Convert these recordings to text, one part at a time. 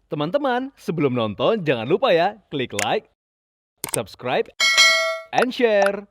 Teman-teman, sebelum nonton jangan lupa ya, klik like, subscribe, and share.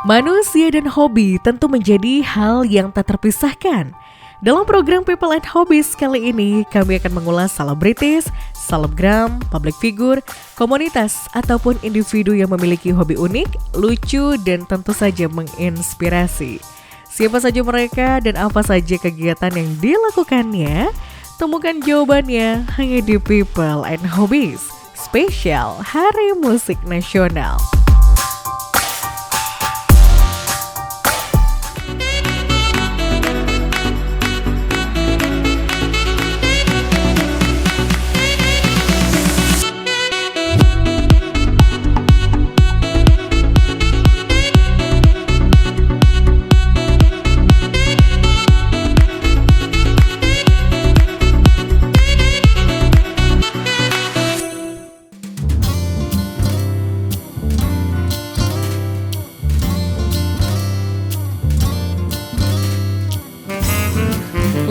Manusia dan hobi tentu menjadi hal yang tak terpisahkan. Dalam program People and Hobbies kali ini, kami akan mengulas selebritis, selebgram, public figure, komunitas, ataupun individu yang memiliki hobi unik, lucu, dan tentu saja menginspirasi. Siapa saja mereka dan apa saja kegiatan yang dilakukannya? Temukan jawabannya hanya di People and Hobbies, spesial Hari Musik Nasional.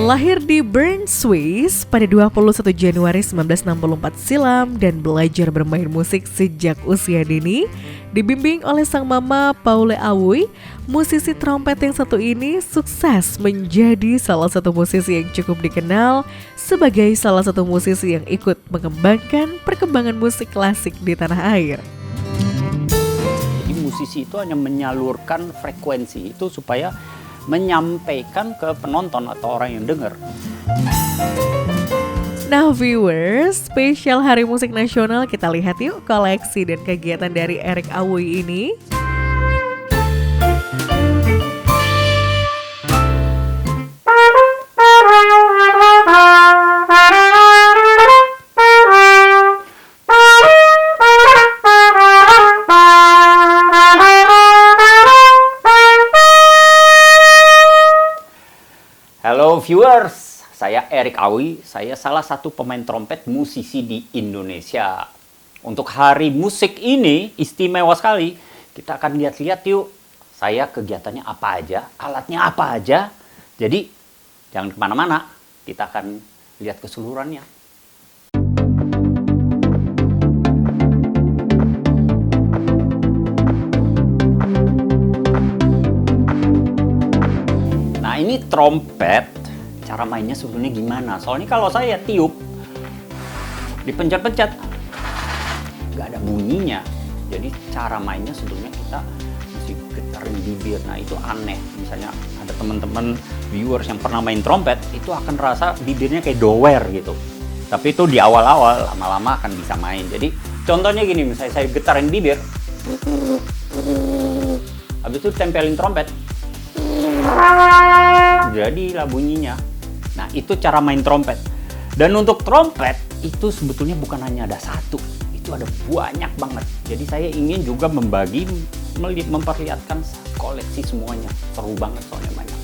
Lahir di Bern, Swiss pada 21 Januari 1964 silam dan belajar bermain musik sejak usia dini, dibimbing oleh sang mama Paule Awoy, musisi trompet yang satu ini sukses menjadi salah satu musisi yang cukup dikenal sebagai salah satu musisi yang ikut mengembangkan perkembangan musik klasik di tanah air. Jadi musisi itu hanya menyalurkan frekuensi itu supaya menyampaikan ke penonton atau orang yang dengar. Nah viewers, spesial Hari Musik Nasional, kita lihat yuk koleksi dan kegiatan dari Eric Awoy ini. Halo viewers, saya Eric Awoy, saya salah satu pemain trompet musisi di Indonesia. Untuk hari musik ini istimewa sekali, kita akan lihat-lihat yuk, saya kegiatannya apa aja, alatnya apa aja. Jadi jangan kemana-mana, kita akan lihat keseluruhannya. Nah ini trompet, cara mainnya sebenarnya gimana? Soalnya kalau saya tiup, dipencet-pencet, nggak ada bunyinya. Jadi cara mainnya sebenarnya kita mesti getarin bibir. Nah itu aneh. Misalnya ada teman-teman viewers yang pernah main trompet, itu akan rasa bibirnya kayak dower gitu. Tapi itu di awal-awal, lama-lama akan bisa main. Jadi contohnya gini, misalnya saya getarin bibir, habis itu tempelin trompet, jadilah bunyinya. Nah itu cara main trompet. Dan untuk trompet itu sebetulnya bukan hanya ada satu, itu ada banyak banget. Jadi saya ingin juga memperlihatkan koleksi semuanya. Seru banget soalnya banyak.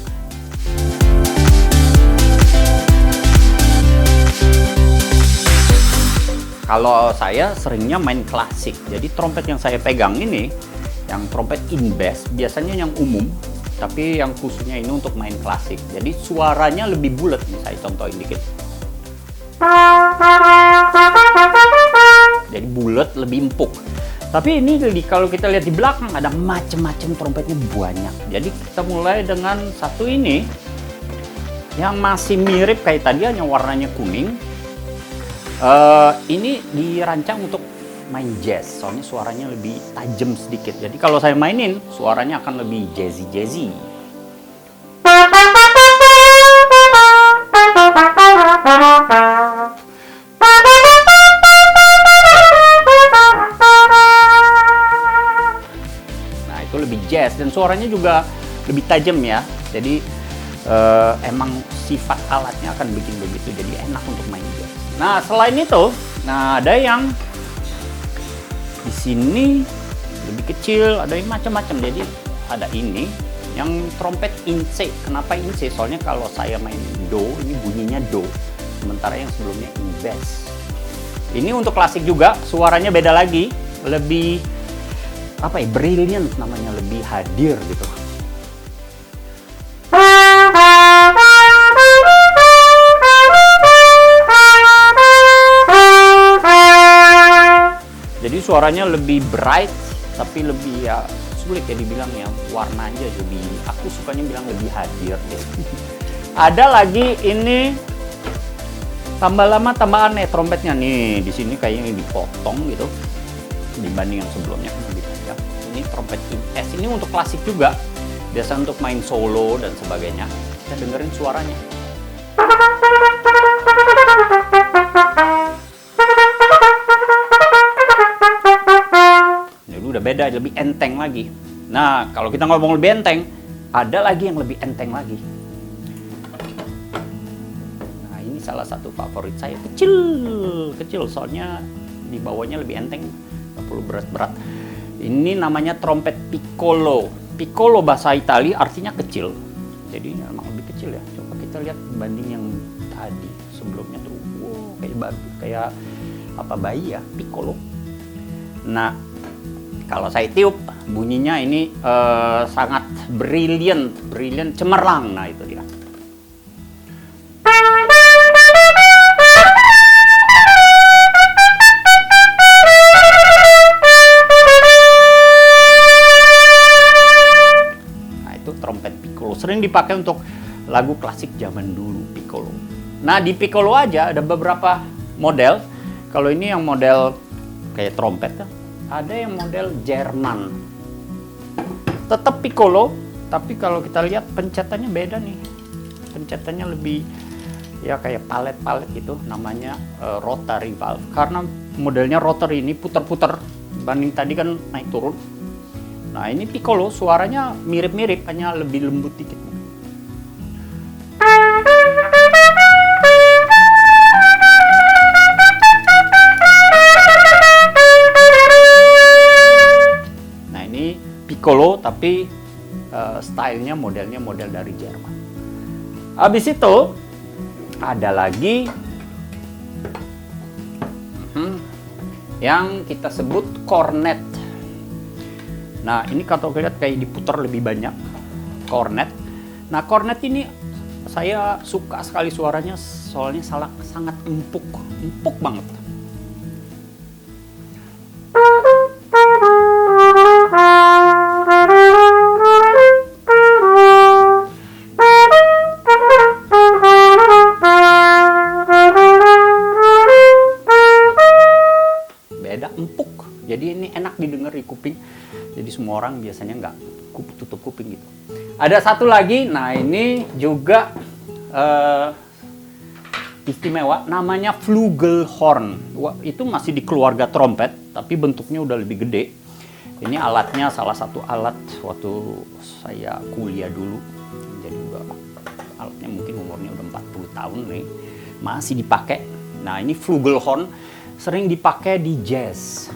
Kalau saya seringnya main klasik. Jadi trompet yang saya pegang ini, yang trompet in bass, biasanya yang umum. Tapi yang khususnya ini untuk main klasik. Jadi suaranya lebih bulat nih, saya contohin dikit. Jadi bulat, lebih empuk. Tapi ini kalau kita lihat di belakang ada macam-macam trompetnya banyak. Jadi kita mulai dengan satu ini yang masih mirip kayak tadi, hanya warnanya kuning. Ini dirancang untuk main jazz, soalnya suaranya lebih tajam sedikit. Jadi kalau saya mainin, suaranya akan lebih jazzy. Nah itu lebih jazz dan suaranya juga lebih tajam ya. Jadi emang sifat alatnya akan bikin begitu, jadi enak untuk main jazz. Nah selain itu, ada yang di sini lebih kecil, ada yang macam-macam. Jadi ada ini yang trompet in C. Kenapa in C? Soalnya kalau saya main do, ini bunyinya do, sementara yang sebelumnya in bass. Ini untuk klasik juga, suaranya beda lagi. lebih apa ya, brilliant namanya, lebih hadir gitu. Jadi suaranya lebih bright, tapi lebih ya sulit ya dibilang ya, warnanya lebih, aku sukanya bilang lebih hadir gitu. Ada lagi ini, tambah lama tambah aneh trompetnya nih. Di sini kayaknya dipotong gitu dibanding yang sebelumnya kan lebih panjang. Ini trompet S, ini untuk klasik juga, biasa untuk main solo dan sebagainya. Kita dengerin suaranya. Jadi udah beda, lebih enteng lagi. Nah, kalau kita ngomong lebih enteng, ada lagi yang lebih enteng lagi. Nah, ini salah satu favorit saya, kecil, soalnya di bawahnya lebih enteng, nggak perlu berat-berat. Ini namanya trompet piccolo. Piccolo bahasa Italia artinya kecil. Jadi memang lebih kecil ya. Coba kita lihat banding yang tadi sebelumnya tuh, wow, kayak apa, bayi ya, piccolo. Nah, kalau saya tiup bunyinya ini sangat brilliant, cemerlang. Nah, itu dia. Nah, itu trompet piccolo. Sering dipakai untuk lagu klasik zaman dulu, piccolo. Nah, di piccolo aja ada beberapa model. Kalau ini yang model kayak trompet ya. Ada yang model Jerman, tetap piccolo, tapi kalau kita lihat pencetannya beda nih. Pencetannya lebih ya kayak palet gitu, namanya rotary valve. Karena modelnya rotary ini putar-putar, banding tadi kan naik turun. Nah, ini piccolo suaranya mirip-mirip, hanya lebih lembut dikit. Piccolo tapi stylenya modelnya model dari Jerman. Habis itu ada lagi yang kita sebut cornet. Nah, ini kalau lihat kayak diputar lebih banyak, cornet. Nah, cornet ini saya suka sekali suaranya, soalnya sangat empuk banget. Jadi ini enak didengar di kuping. Jadi semua orang biasanya nggak tutup kuping gitu. Ada satu lagi, nah ini juga istimewa, namanya flugelhorn. Itu masih di keluarga trompet, tapi bentuknya udah lebih gede. Ini alatnya salah satu alat waktu saya kuliah dulu. Jadi alatnya mungkin umurnya udah 40 tahun nih, masih dipakai. Nah, ini flugelhorn sering dipakai di jazz.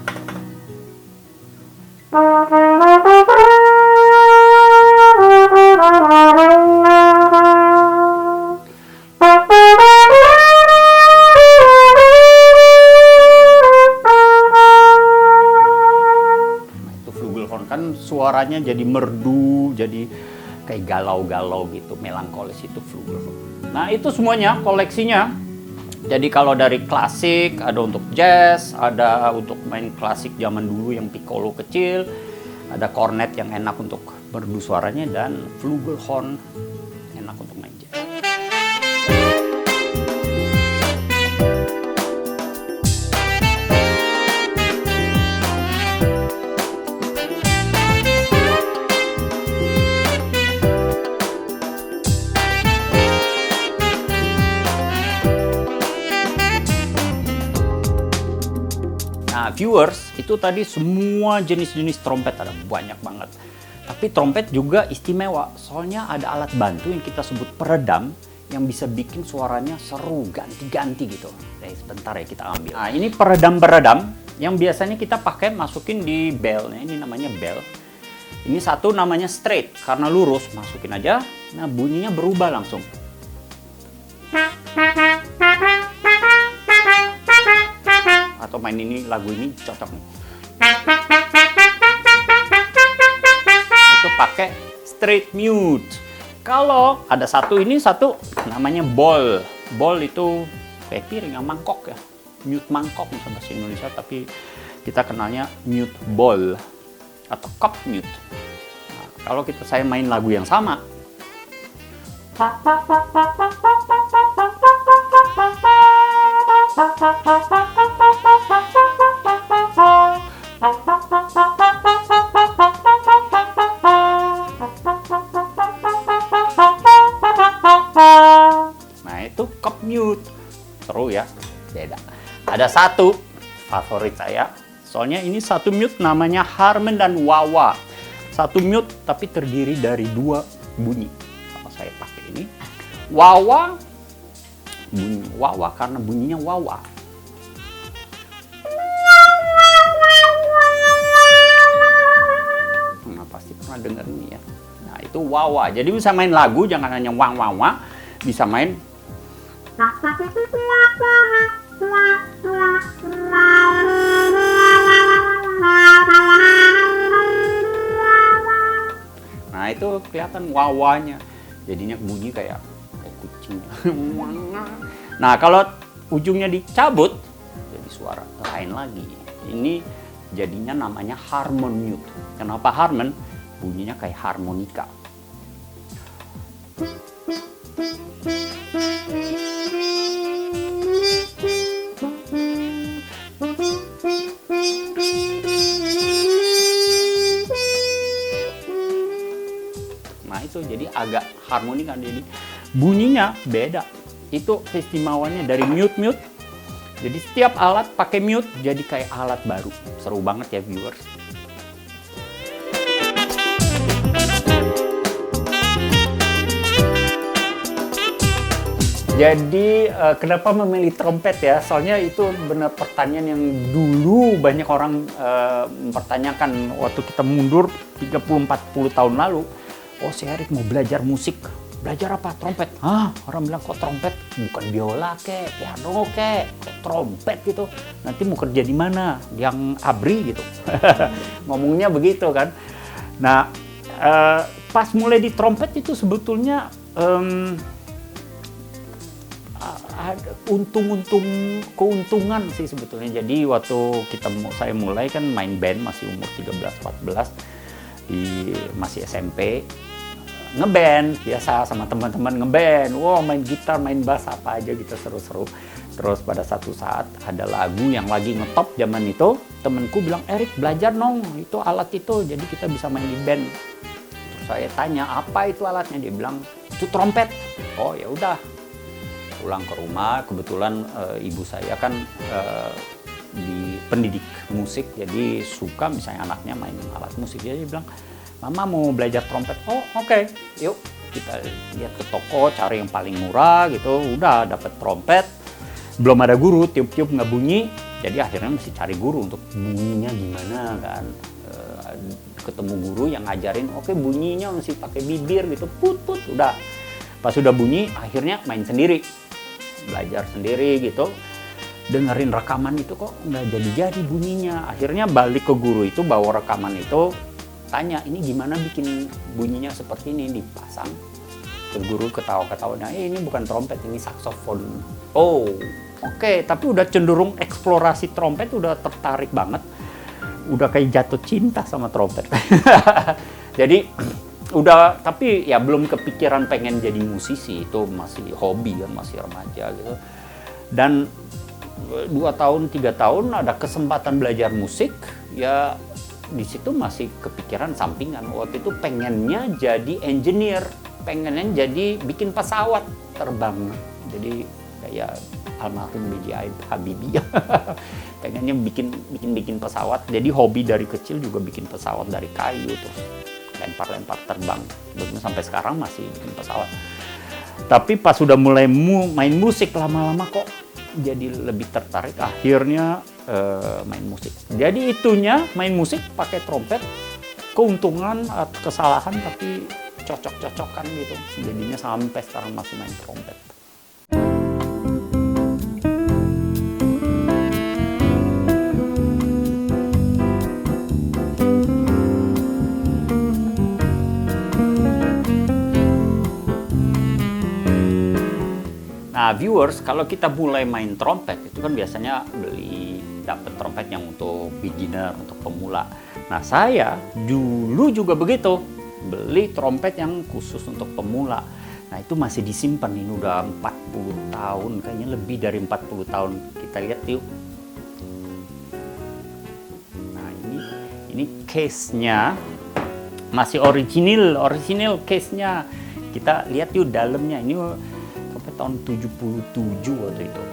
Kan suaranya jadi merdu, jadi kayak galau-galau gitu, melankolis, itu flugelhorn. Nah, itu semuanya koleksinya. Jadi kalau dari klasik, ada untuk jazz, ada untuk main klasik zaman dulu yang piccolo kecil, ada cornet yang enak untuk merdu suaranya, dan flugelhorn enak untuk main jazz. Nah, viewers, itu tadi semua jenis-jenis trompet, ada banyak banget. Tapi trompet juga istimewa, soalnya ada alat bantu yang kita sebut peredam, yang bisa bikin suaranya seru, ganti-ganti gitu. Sebentar ya, kita ambil. Nah, ini peredam-peredam yang biasanya kita pakai masukin di bellnya, ini namanya bell. Ini satu namanya straight, karena lurus, masukin aja, nah bunyinya berubah langsung. Atau main ini, lagu ini cocok nih. Itu pakai straight mute. Kalau ada satu namanya bowl. Bowl itu kayak piring, mangkok ya. Mute mangkok bahasa Indonesia, tapi kita kenalnya mute bowl atau cup mute. Nah, kalau saya main lagu yang sama, nah itu cup mute. Seru ya, beda. Ada satu favorit saya, soalnya ini satu mute namanya Harman dan Wah-Wah. Satu mute tapi terdiri dari 2 bunyi. Kalau saya pakai ini, Wah-Wah, bunyi Wah-Wah karena bunyinya Wah-Wah. Nah, pasti pernah dengar ini ya. Nah, itu Wah-Wah. Jadi bisa main lagu, jangan hanya Wah-Wah, bisa main nah itu kelihatan wawanya, jadinya bunyi kayak kucing. Nah kalau ujungnya dicabut jadi suara lain lagi. Ini jadinya namanya harmon mute. Kenapa harmon? Bunyinya kayak harmonika. Nah itu jadi agak harmonika, jadi bunyinya beda. Itu istimewanya dari mute. Jadi setiap alat pakai mute jadi kayak alat baru. Seru banget ya viewers. Jadi kenapa memilih trompet ya? Soalnya itu benar pertanyaan yang dulu banyak orang mempertanyakan waktu kita mundur 30-40 tahun lalu. Oh si Erik mau belajar musik. Belajar apa? Trompet. Hah? Orang bilang kok trompet? Bukan biola kek, piano kek, kok trompet gitu. Nanti mau kerja di mana? Yang ABRI gitu. Ngomongnya begitu kan. Nah pas mulai di trompet itu sebetulnya ada keuntungan sih sebetulnya. Jadi waktu saya mulai kan main band masih umur 13-14 masih SMP, ngeband biasa sama teman-teman ngeband. Wow, main gitar, main bass apa aja gitu, seru-seru. Terus pada satu saat ada lagu yang lagi ngetop zaman itu, temenku bilang, "Erik, belajar dong itu alat itu, jadi kita bisa main di band." Terus saya tanya, "Apa itu alatnya?" Dia bilang, "Itu trompet." Oh ya udah. Pulang ke rumah, kebetulan ibu saya kan di pendidik musik, jadi suka misalnya anaknya main alat musik. Jadi dia bilang, "Mama mau belajar trompet." Oh oke, yuk kita lihat ke toko, cari yang paling murah gitu. Udah dapet trompet, belum ada guru, tiup-tiup nggak bunyi. Jadi akhirnya mesti cari guru untuk bunyinya gimana kan. Ketemu guru yang ngajarin, oke bunyinya mesti pakai bibir gitu, put-put. Udah, pas sudah bunyi akhirnya main sendiri. Belajar sendiri gitu, dengerin rekaman itu kok nggak jadi-jadi bunyinya. Akhirnya balik ke guru itu, bawa rekaman itu, tanya ini gimana bikin bunyinya seperti ini, dipasang. Terus guru ketawa-ketawa, nah ini bukan trompet, ini saksofon. Oh oke, tapi udah cenderung eksplorasi trompet, udah tertarik banget, udah kayak jatuh cinta sama trompet. Jadi udah, tapi ya belum kepikiran pengen jadi musisi, itu masih hobi kan, masih remaja gitu. Dan 2 tahun 3 tahun ada kesempatan belajar musik, ya di situ masih kepikiran sampingan. Waktu itu pengennya jadi engineer, pengennya jadi bikin pesawat terbang. Jadi kayak almarhum B.J. Habibie. Pengennya bikin pesawat. Jadi hobi dari kecil juga bikin pesawat dari kayu, terus lempar-lempar terbang. Begitu sampai sekarang masih bikin pesawat. Tapi pas sudah mulai main musik, lama-lama kok jadi lebih tertarik. Akhirnya main musik. Jadi itunya main musik pakai trompet, keuntungan atau kesalahan tapi cocok-cocokan gitu. Jadinya sampai sekarang masih main trompet. Nah, viewers, kalau kita mulai main trompet itu kan biasanya dapat trompet yang untuk beginner, untuk pemula. Nah, saya dulu juga begitu, beli trompet yang khusus untuk pemula. Nah, itu masih disimpan, ini udah 40 tahun, kayaknya lebih dari 40 tahun. Kita lihat yuk. Nah, ini case-nya masih original case-nya. Kita lihat yuk dalamnya, ini trompet tahun 77 waktu itu.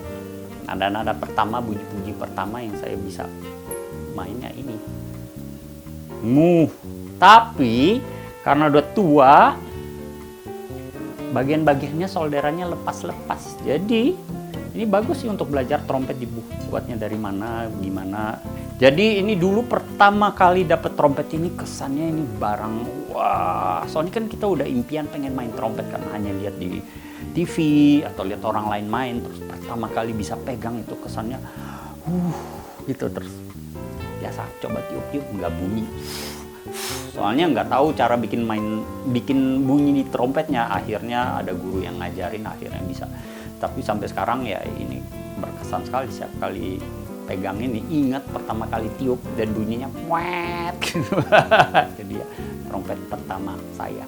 Nada-nada pertama, bunyi-bunyi pertama yang saya bisa mainnya ini. Tapi karena udah tua, bagian-bagiannya solderannya lepas-lepas. Jadi ini bagus sih untuk belajar trompet, dibuatnya dari mana, gimana. Jadi ini dulu pertama kali dapet trompet ini, kesannya ini barang wah. Soalnya kan kita udah impian pengen main trompet karena hanya lihat di TV atau lihat orang lain main, terus pertama kali bisa pegang itu kesannya gitu. Terus biasa coba tiup-tiup nggak bunyi. Soalnya nggak tahu cara bikin bunyi di trompetnya. Akhirnya ada guru yang ngajarin, akhirnya bisa. Tapi sampai sekarang ya ini berkesan sekali, setiap kali pegang ini ingat pertama kali tiup dan bunyinya wet gitu. Jadi ya trompet pertama saya.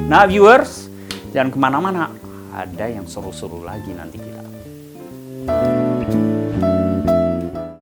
Nah, viewers, jangan kemana-mana. Ada yang seru-seru lagi nanti kita.